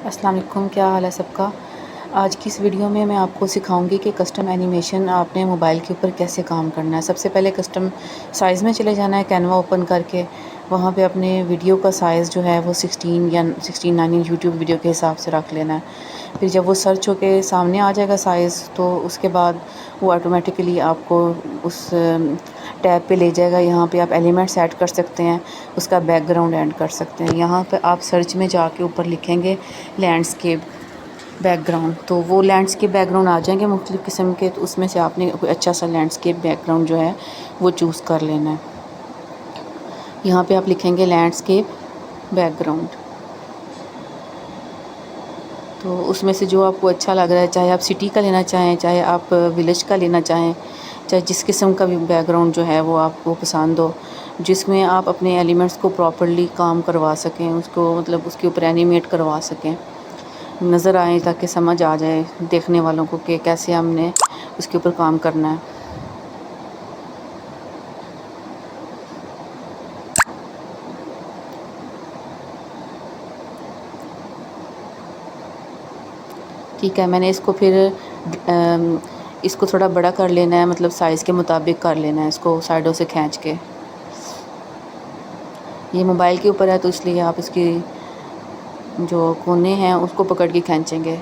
अस्सलाम वालेकुम, क्या हाल है सबका। आज की इस वीडियो में मैं आपको सिखाऊंगी कि कस्टम एनिमेशन आपने मोबाइल के ऊपर कैसे काम करना है। सबसे पहले कस्टम साइज़ में चले जाना है, कैनवा ओपन करके वहाँ पे अपने वीडियो का साइज़ जो है वो 16 या 16:9 यूट्यूब वीडियो के हिसाब से रख लेना है। फिर जब वो सर्च होके सामने आ जाएगा साइज़, तो उसके बाद वो ऑटोमेटिकली आपको उस टैब पे ले जाएगा। यहाँ पे आप एलिमेंट्स ऐड कर सकते हैं, उसका बैकग्राउंड ऐड कर सकते हैं। यहाँ पे आप सर्च में जाके ऊपर लिखेंगे लैंडस्केप बैकग्राउंड, तो वो लैंडस्केप बैकग्राउंड आ जाएंगे मुख्तलिफ़ किस्म के। तो उसमें से आपने कोई अच्छा सा लैंडस्केप बैकग्राउंड जो है वो चूज़ कर लेना है। यहाँ पे आप लिखेंगे लैंडस्केप बैकग्राउंड, तो उसमें से जो आपको अच्छा लग रहा है, चाहे आप सिटी का लेना चाहें, चाहे आप विलेज का लेना चाहें, चाहे जिस किस्म का भी बैकग्राउंड जो है वो आपको पसंद हो, जिसमें आप अपने एलिमेंट्स को प्रॉपर्ली काम करवा सकें, उसको मतलब उसके ऊपर एनिमेट करवा सकें, नज़र आए, ताकि समझ आ जाए देखने वालों को कि कैसे हमने उसके ऊपर काम करना है। ठीक है, मैंने इसको फिर इसको थोड़ा बड़ा कर लेना है, मतलब साइज़ के मुताबिक कर लेना है इसको साइडों से खींच के। ये मोबाइल के ऊपर है तो इसलिए आप इसकी जो कोने हैं उसको पकड़ के खींचेंगे।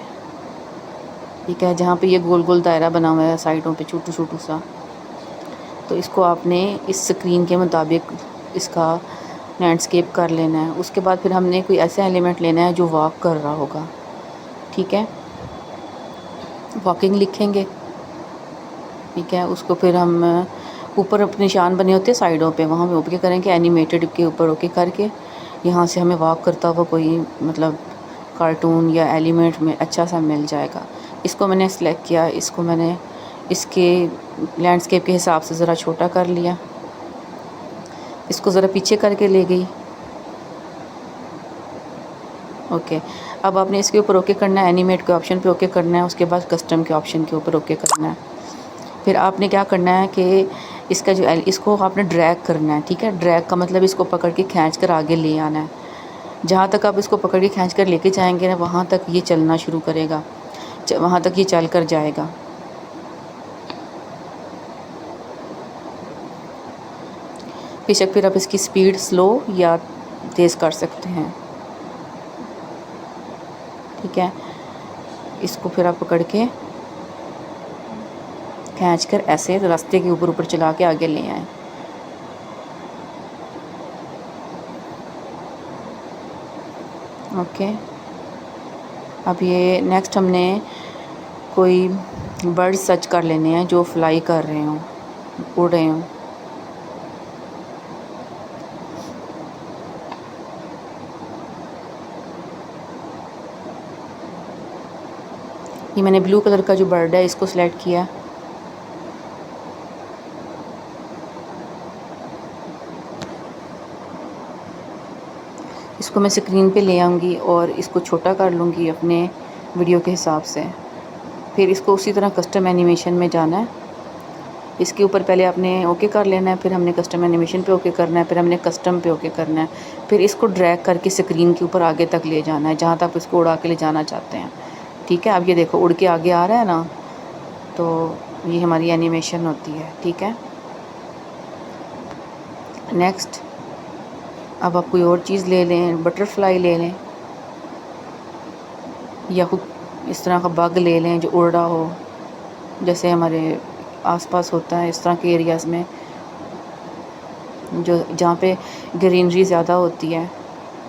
ठीक है, जहाँ पे ये गोल गोल दायरा बना हुआ है साइडों पे छोटू छोटू सा, तो इसको आपने इस स्क्रीन के मुताबिक इसका लैंडस्केप कर लेना है। उसके बाद फिर हमने कोई ऐसा एलिमेंट लेना है जो वॉक कर रहा होगा। ठीक है, वॉकिंग लिखेंगे। ठीक है, उसको फिर हम ऊपर अपने निशान बने होते हैं साइडों पे, वहाँ पे ओके करेंगे, एनिमेटेड के ऊपर ओके करके यहाँ से हमें वॉक करता हुआ कोई मतलब कार्टून या एलिमेंट में अच्छा सा मिल जाएगा। इसको मैंने सेलेक्ट किया, इसको मैंने इसके लैंडस्केप के हिसाब से ज़रा छोटा कर लिया, इसको ज़रा पीछे करके ले गई। ओके, अब आपने इसके ऊपर ओके करना है, एनिमेट के ऑप्शन पे ओके करना है, उसके बाद कस्टम के ऑप्शन के ऊपर ओके करना है। फिर आपने क्या करना है कि इसका जो इसको आपने ड्रैग करना है। ठीक है, ड्रैग का मतलब इसको पकड़ के खींच कर आगे ले आना है। जहाँ तक आप इसको पकड़ के खींच कर लेके जाएंगे ना, वहाँ तक ये चलना शुरू करेगा, वहाँ तक ये चल कर जाएगा। बेशक फिर आप इसकी स्पीड स्लो या तेज़ कर सकते हैं। ठीक है, इसको फिर आप पकड़ के खींच कर ऐसे रास्ते के ऊपर ऊपर चला के आगे ले आएँ। ओके, अब ये नेक्स्ट हमने कोई बर्ड सर्च कर लेने हैं जो फ्लाई कर रहे हों, उड़ रहे हों। ये मैंने ब्लू कलर का जो बर्ड है इसको सिलेक्ट किया। इसको मैं स्क्रीन पे ले आऊँगी और इसको छोटा कर लूँगी अपने वीडियो के हिसाब से। फिर इसको उसी तरह कस्टम एनिमेशन में जाना है। इसके ऊपर पहले आपने ओके कर लेना है, फिर हमने कस्टम एनिमेशन पे ओके करना है, फिर हमने कस्टम पे ओके करना है। फिर इसको ड्रैग करके स्क्रीन के ऊपर आगे तक ले जाना है, जहाँ तक इसको उड़ा के ले जाना चाहते हैं। ठीक है, अब ये देखो उड़ के आगे आ रहा है ना, तो ये हमारी एनिमेशन होती है। ठीक है, नेक्स्ट अब आप कोई और चीज़ ले लें, बटरफ्लाई ले लें या कोई इस तरह का बग ले लें जो उड़ रहा हो, जैसे हमारे आसपास होता है इस तरह के एरियाज़ में, जो जहाँ पे ग्रीनरी ज़्यादा होती है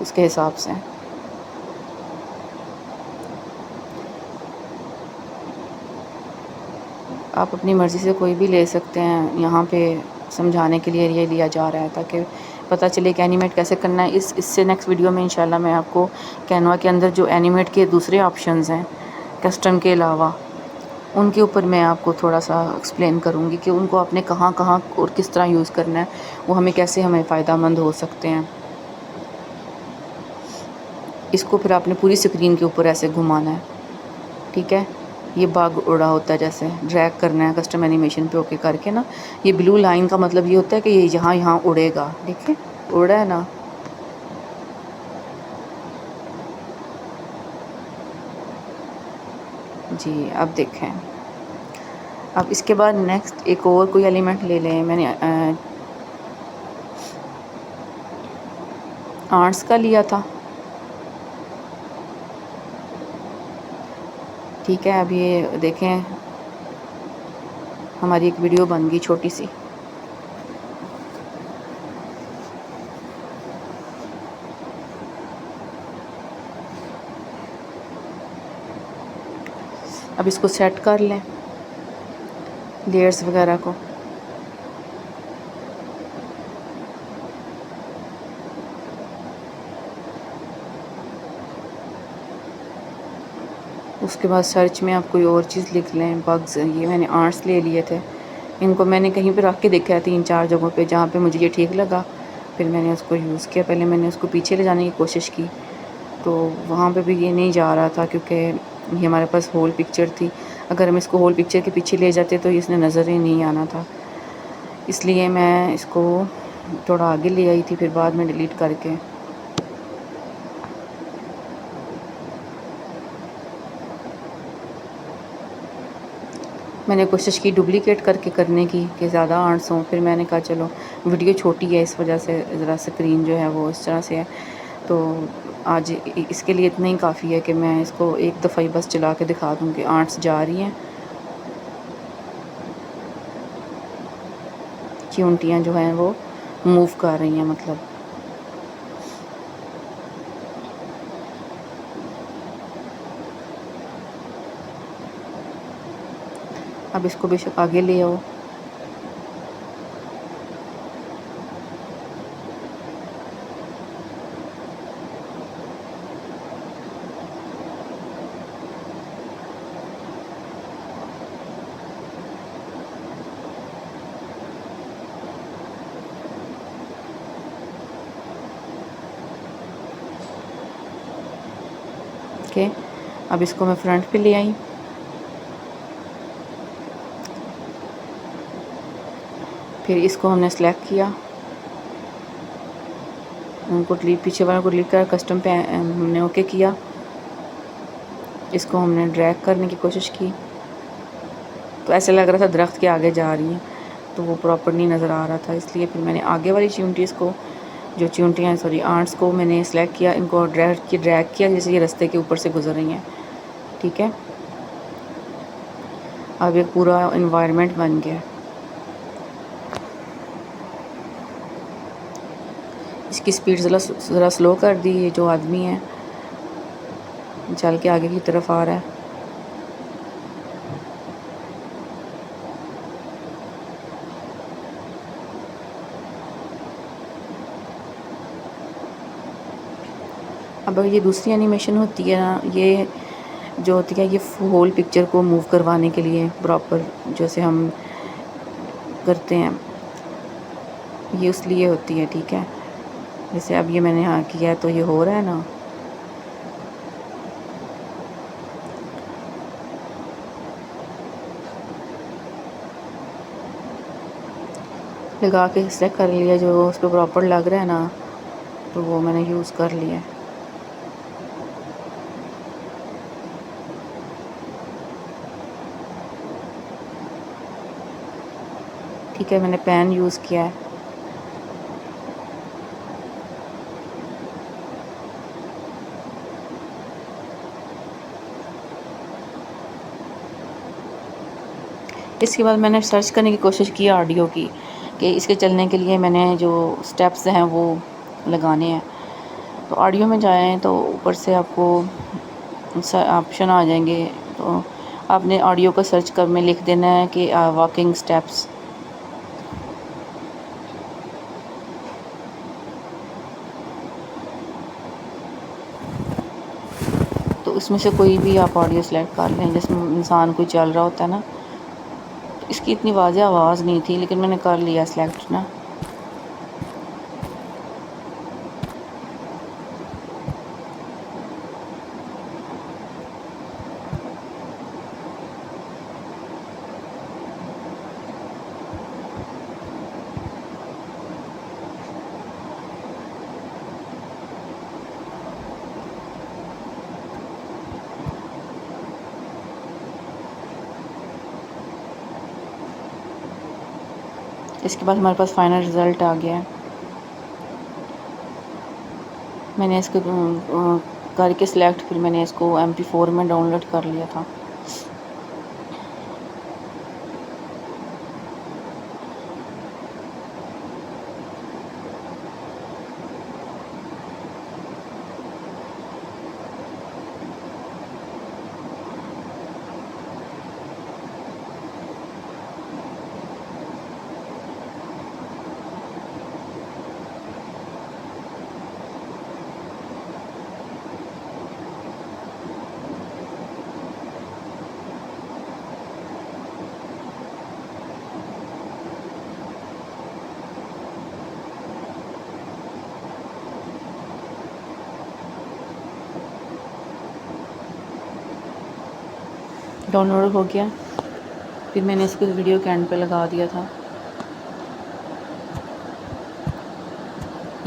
उसके हिसाब से। आप अपनी मर्ज़ी से कोई भी ले सकते हैं, यहाँ पे समझाने के लिए ये लिया जा रहा है ताकि पता चले कि एनिमेट कैसे करना है। इससे नेक्स्ट वीडियो में इंशाल्लाह मैं आपको कैनवा के अंदर जो एनिमेट के दूसरे ऑप्शंस हैं कस्टम के अलावा, उनके ऊपर मैं आपको थोड़ा सा एक्सप्लेन करूँगी कि उनको आपने कहाँ कहाँ और किस तरह यूज़ करना है, वो हमें कैसे हमें फ़ायदेमंद हो सकते हैं। इसको फिर आपने पूरी स्क्रीन के ऊपर ऐसे घुमाना है। ठीक है, ये बाग उड़ा होता है, जैसे ड्रैग करना है कस्टम एनिमेशन पे ओके करके ना, ये ब्लू लाइन का मतलब ये होता है कि ये यहाँ उड़ेगा। देखिए उड़ रहा है ना। जी अब देखें। अब इसके बाद नेक्स्ट एक और कोई एलिमेंट ले लें। मैंने आर्ट्स का लिया था, ठीक है। अब ये देखें हमारी एक वीडियो बन गई छोटी सी। अब इसको सेट कर लें लेयर्स वगैरह को। उसके बाद सर्च में आप कोई और चीज़ लिख लें। बग्स, ये मैंने आर्ट्स ले लिए थे, इनको मैंने कहीं पे रख के देखा है 3-4 जगहों पे जहाँ पे मुझे ये ठीक लगा, फिर मैंने उसको यूज़ किया। पहले मैंने उसको पीछे ले जाने की कोशिश की तो वहाँ पे भी ये नहीं जा रहा था, क्योंकि ये हमारे पास होल पिक्चर थी। अगर हम इसको होल पिक्चर के पीछे ले जाते तो इसने नज़र ही नहीं आना था, इसलिए मैं इसको थोड़ा आगे ले आई थी, फिर बाद में डिलीट करके। मैंने कोशिश की डुप्लिकेट करके करने की कि ज़्यादा आर्ट्स हों, फिर मैंने कहा चलो वीडियो छोटी है इस वजह से ज़रा स्क्रीन जो है वो इस तरह से है, तो आज इसके लिए इतना ही काफ़ी है कि मैं इसको एक दफ़ा ही बस चला के दिखा दूँ कि आर्ट्स जा रही हैं, चींटियाँ जो हैं वो मूव कर रही हैं मतलब। अब इसको बेशक आगे ले आओ। ओके, अब इसको मैं फ्रंट पे ले आई। फिर इसको हमने सेलेक्ट किया, उनको डिलीट, पीछे वाले को डिलीट कर कस्टम पे हमने ओके किया। इसको हमने ड्रैग करने की कोशिश की तो ऐसे लग रहा था दरख्त के आगे जा रही है, तो वो प्रॉपर नहीं नज़र आ रहा था, इसलिए फिर मैंने आगे वाली चींटीज़ को, जो चींटियाँ सॉरी आर्ट्स को मैंने सेलेक्ट किया, इनको ड्रैग किया जैसे ये रास्ते के ऊपर से गुजर रही हैं, ठीक है। अब एक पूरा इन्वायरमेंट बन गया। इसकी स्पीड ज़रा स्लो कर दी। ये जो आदमी है चल के आगे की तरफ आ रहा है। अब ये दूसरी एनिमेशन होती है ना, ये जो होती है ये होल पिक्चर को मूव करवाने के लिए प्रॉपर जैसे हम करते हैं, ये उस लिए होती है, ठीक है। जैसे अब ये मैंने यहाँ किया है तो ये हो रहा है ना, लगा के सेलेक्ट कर लिया, जो उस पर प्रॉपर लग रहा है ना तो वो मैंने यूज़ कर लिया। ठीक है, मैंने पेन यूज़ किया है। इसके बाद मैंने सर्च करने की कोशिश की ऑडियो की, कि इसके चलने के लिए मैंने जो स्टेप्स हैं वो लगाने हैं। तो ऑडियो में जाएं तो ऊपर से आपको ऑप्शन आ जाएंगे, तो आपने ऑडियो को सर्च कर में लिख देना है कि वॉकिंग स्टेप्स। तो उसमें से कोई भी आप ऑडियो सेलेक्ट कर लें जिसमें इंसान कोई चल रहा होता है ना। तो इसकी इतनी वाज़ेह आवाज़ नहीं थी लेकिन मैंने कर लिया सेलेक्ट ना। इसके बाद हमारे पास फाइनल रिज़ल्ट आ गया है। मैंने इसको करके सिलेक्ट, फिर मैंने इसको MP4 में डाउनलोड कर लिया था। डाउनलोड हो गया, फिर मैंने इसको वीडियो के एंड पे लगा दिया था।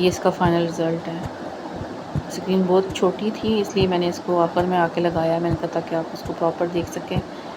ये इसका फाइनल रिज़ल्ट है। स्क्रीन बहुत छोटी थी इसलिए मैंने इसको आखिर में आके लगाया, मैंने कहा ताकि आप इसको प्रॉपर देख सकें।